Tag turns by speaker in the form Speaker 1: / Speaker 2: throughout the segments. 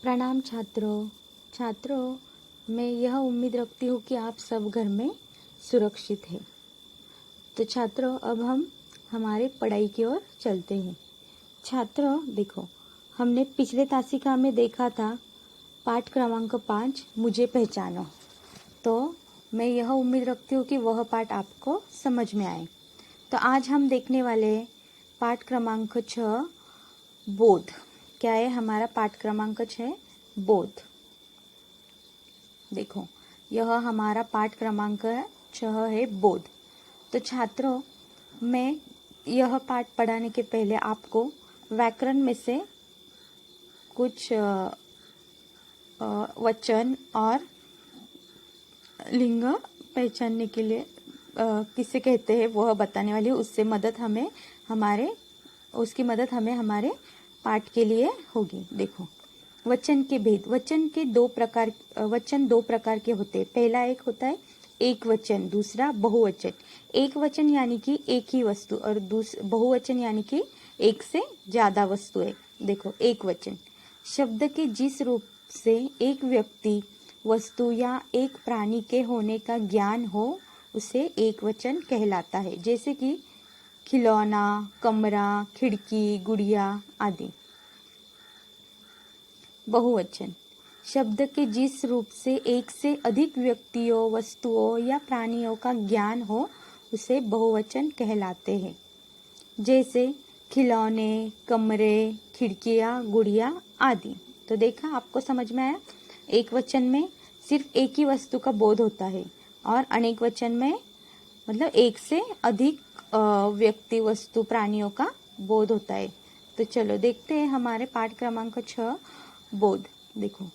Speaker 1: प्रणाम छात्रों, मैं यह उम्मीद रखती हूँ कि आप सब घर में सुरक्षित हैं। तो छात्रों, अब हम हमारे पढ़ाई की ओर चलते हैं। छात्रों देखो, हमने पिछले तासिका में देखा था पाठ क्रमांक 5 मुझे पहचानो। तो मैं यह उम्मीद रखती हूँ कि वह पाठ आपको समझ में आए। तो आज हम देखने वाले हैं पाठ क्रमांक 6 बोध। क्या है हमारा पाठ क्रमांक 6? बोध। देखो, यह हमारा पाठ क्रमांक 6 है बोध। तो छात्रों, मैं यह पाठ पढ़ाने के पहले आपको व्याकरण में से कुछ वचन और लिंग पहचानने के लिए किसे कहते हैं वह बताने वाली हूँ। उसकी मदद हमें हमारे पाठ के लिए होगी। देखो, वचन के भेद। वचन दो प्रकार के होते हैं। पहला एक होता है एक वचन, दूसरा बहुवचन। एक वचन यानी कि एक ही वस्तु और बहुवचन यानी कि एक से ज्यादा वस्तु है। देखो, एक वचन शब्द के जिस रूप से एक व्यक्ति, वस्तु या एक प्राणी के होने का ज्ञान हो उसे एक वचन कहलाता है। जैसे कि खिलौना, कमरा, खिड़की, गुड़िया आदि। बहुवचन शब्द के जिस रूप से एक से अधिक व्यक्तियों, वस्तुओं या प्राणियों का ज्ञान हो उसे बहुवचन कहलाते हैं। जैसे खिलौने, कमरे, खिड़कियां, गुड़िया आदि। तो देखा, आपको समझ में आया। एक वचन में सिर्फ एक ही वस्तु का बोध होता है और अनेक वचन में मतलब एक से अधिक व्यक्ति, वस्तु, प्राणियों का बोध होता है। तो चलो देखते हैं हमारे पाठ क्रमांक 6 बोध। देखो,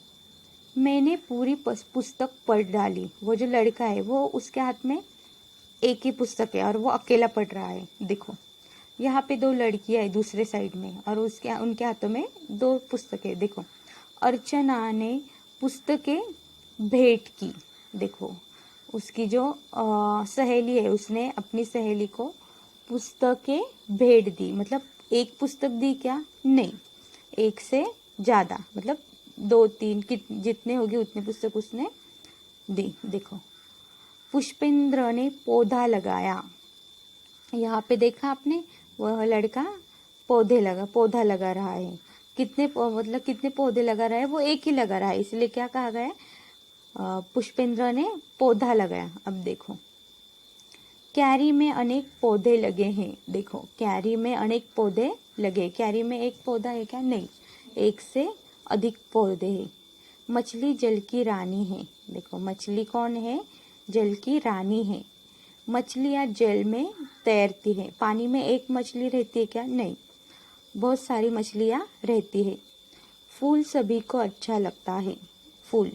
Speaker 1: मैंने पूरी पुस्तक पढ़ डाली। वो जो लड़का है वो उसके हाथ में एक ही पुस्तक है और वो अकेला पढ़ रहा है। देखो, यहाँ पे दो लड़कियां है दूसरे साइड में और उनके हाथों में दो पुस्तकें। देखो, अर्चना ने पुस्तकें भेंट की। देखो, उसकी जो सहेली है उसने अपनी सहेली को पुस्तकें भेंट दी। मतलब एक पुस्तक दी क्या? नहीं, एक से ज्यादा, मतलब 2-3 जितने होगी उतनी पुस्तक उसने दी। देखो, पुष्पेंद्र ने पौधा लगाया। यहाँ पे देखा आपने, वह लड़का पौधा लगा रहा है। कितने पौधे लगा रहा है? वो एक ही लगा रहा है, इसलिए क्या कहा गया है? पुष्पेंद्र ने पौधा लगाया। अब देखो, क्यारी में अनेक पौधे लगे हैं। देखो, क्यारी में अनेक पौधे लगे। क्यारी में एक पौधा है क्या? नहीं, एक से अधिक पौधे हैं। मछली जल की रानी है। देखो, मछली कौन है? जल की रानी है। मछलियां जल में तैरती है। पानी में एक मछली रहती है क्या? नहीं, बहुत सारी मछलियां रहती है। फूल सभी को अच्छा लगता है। फूल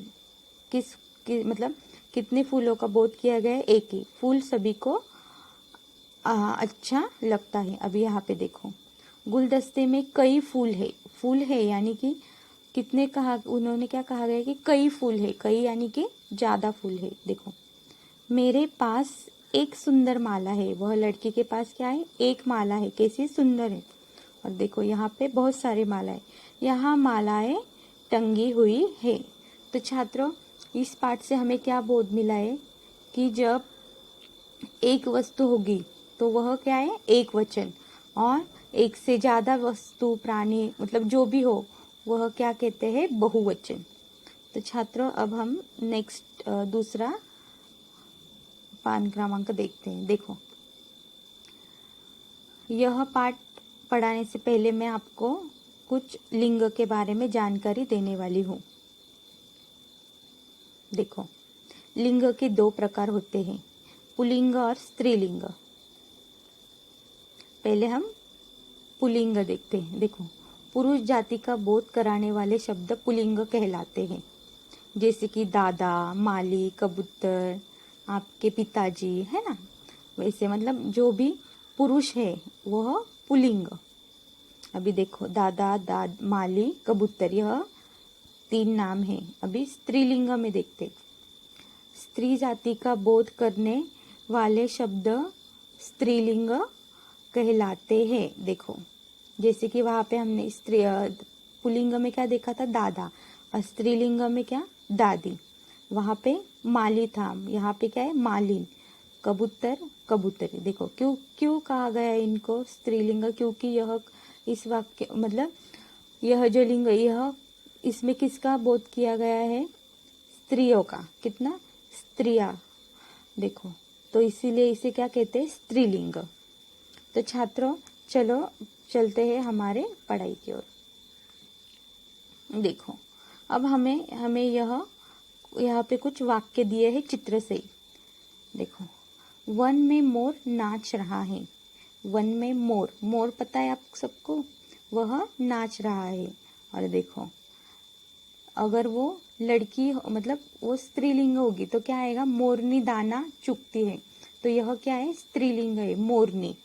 Speaker 1: मतलब कितने फूलों का बोध किया गया है? एक ही। फूल सभी को अच्छा लगता है। अभी यहाँ पे देखो, गुलदस्ते में कई फूल है। फूल है यानी कि कितने कहा, उन्होंने क्या कहा गया कि कई फूल है। कई यानी कि ज्यादा फूल है। देखो, मेरे पास एक सुंदर माला है। वह लड़की के पास क्या है? एक माला है। कैसी सुंदर है। और देखो, यहाँ पे बहुत सारी मालाएं, यहाँ मालाएं टंगी हुई है। तो छात्रों, इस पाठ से हमें क्या बोध मिला है कि जब एक वस्तु होगी तो वह क्या है? एक वचन। और एक से ज्यादा वस्तु, प्राणी, मतलब जो भी हो वह क्या कहते हैं? बहुवचन। तो छात्रों, अब हम नेक्स्ट दूसरा पाठ क्रमांक देखते हैं। देखो, यह पाठ पढ़ाने से पहले मैं आपको कुछ लिंग के बारे में जानकारी देने वाली हूँ। देखो, लिंग के 2 प्रकार होते हैं, पुल्लिंग और स्त्रीलिंग। पहले हम पुल्लिंग देखते हैं। देखो, पुरुष जाति का बोध कराने वाले शब्द पुल्लिंग कहलाते हैं। जैसे कि दादा, माली, कबूतर, आपके पिताजी, है ना। वैसे मतलब जो भी पुरुष है वह पुल्लिंग। अभी देखो, दादा, माली, कबूतर, यह 3 नाम हैं। अभी स्त्रीलिंग में देखते। स्त्री जाति का बोध करने वाले शब्द स्त्रीलिंग कहलाते हैं। देखो, जैसे कि वहां पे हमने पुल्लिंग में क्या देखा था, दादा, और स्त्रीलिंग में क्या, दादी। वहां पे माली था, यहाँ पे क्या है, मालिन। कबूतर, कबूतरी। देखो क्यों क्यों कहा गया है इनको स्त्रीलिंग, क्योंकि यह इस वाक्य मतलब यह जो लिंग, यह इसमें किसका बोध किया गया है, स्त्रियों का। कितना, स्त्रियां। देखो तो इसीलिए इसे क्या कहते हैं, स्त्रीलिंग। तो छात्रों चलो चलते हैं हमारे पढ़ाई की ओर। देखो अब हमें यहाँ पे कुछ वाक्य दिए हैं चित्र से। देखो, वन में मोर नाच रहा है। वन में मोर, मोर पता है आप सबको, वह नाच रहा है। और देखो अगर वो लड़की मतलब वो स्त्रीलिंग होगी तो क्या आएगा, मोरनी दाना चुगती है। तो यह क्या है, स्त्रीलिंग है, मोरनी।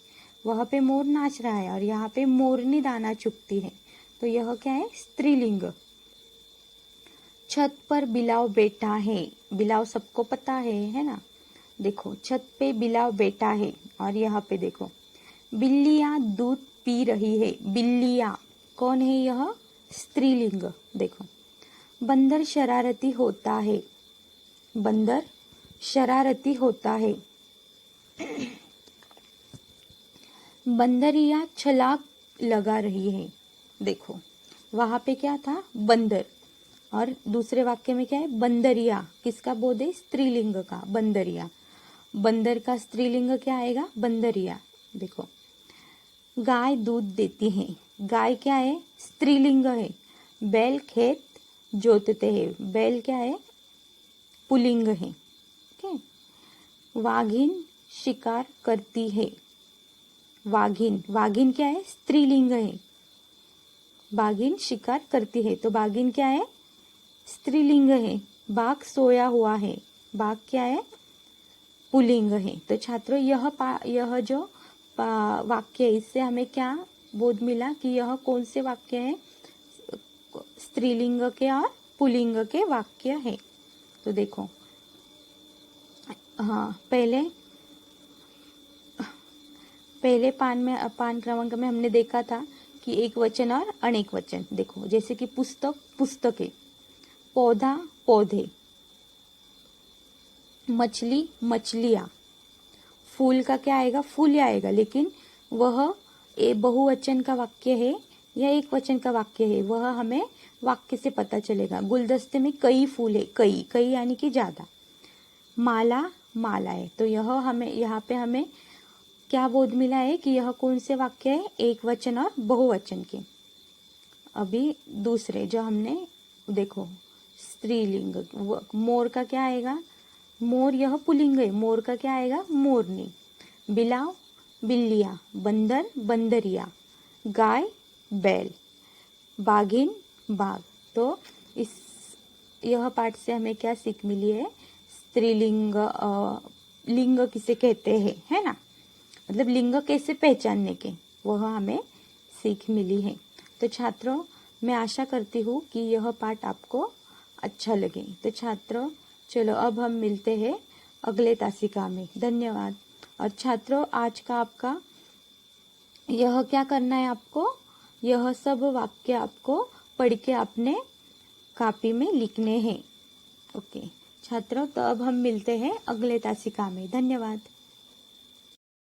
Speaker 1: वहां पे मोर नाच रहा है और यहाँ पे मोरनी दाना चुगती है, तो यह क्या है, स्त्रीलिंग। छत पर बिलाव बैठा है। बिलाव सबको पता है ना। देखो छत पे बिलाव बैठा है और यहाँ पे देखो बिल्लियां दूध पी रही है। बिल्लियां कौन है, यह स्त्रीलिंग। देखो बंदर शरारती होता है। बंदर शरारती होता है। बंदरिया छलांग लगा रही है। देखो वहां पे क्या था, बंदर, और दूसरे वाक्य में क्या है, बंदरिया। किसका बोध है, स्त्रीलिंग का, बंदरिया। बंदर का स्त्रीलिंग क्या आएगा, बंदरिया। देखो गाय दूध देती है। गाय क्या है, स्त्रीलिंग है। बैल खेत जोतते हैं। बैल क्या है, पुल्लिंग है। ओके। वाघिन शिकार करती है। वाघिन, वाघिन क्या है, स्त्रीलिंग है। बाघिन शिकार करती है, तो बाघिन क्या है, स्त्रीलिंग है। बाघ सोया हुआ है। बाघ क्या है, पुल्लिंग है। तो छात्रों यह जो वाक्य है, इससे हमें क्या बोध मिला कि यह कौन से वाक्य है, स्त्रीलिंग के और पुल्लिंग के वाक्य है। तो देखो हाँ, पहले पान क्रमांक में हमने देखा था कि एक वचन और अनेक वचन। देखो जैसे कि पुस्तक, पुस्तकें, पौधा, पौधे, मछली, मछलियां। फूल का क्या आएगा, फूल आएगा, लेकिन वह बहुवचन का वाक्य है या एक वचन का वाक्य है, वह हमें वाक्य से पता चलेगा। गुलदस्ते में कई फूल है, कई, कई यानी कि ज्यादा। माला, माला है। तो यह हमें यहाँ पे हमें क्या बोध मिला है कि यह कौन से वाक्य है, एक वचन और बहुवचन के। अभी दूसरे जो हमने देखो स्त्रीलिंग, मोर का क्या आएगा, मोर यह पुल्लिंग है। मोर का क्या आएगा, मोरनी। बिलाव, बिल्लियां। बंदर, बंदरिया। गाय, बैल। बाघिन, बाघ। तो यह पाठ से हमें क्या सीख मिली है, स्त्रीलिंग लिंग किसे कहते हैं, है ना, मतलब लिंग कैसे पहचानने के, वह हमें सीख मिली है। तो छात्रों मैं आशा करती हूँ कि यह पाठ आपको अच्छा लगे। तो छात्रों चलो अब हम मिलते हैं अगले तासिका में। धन्यवाद। और छात्रों आज का आपका यह क्या करना है, आपको यह सब वाक्य आपको पढ़ के अपने कॉपी में लिखने हैं। ओके छात्रों, तो अब हम मिलते हैं अगले तासिका में। धन्यवाद।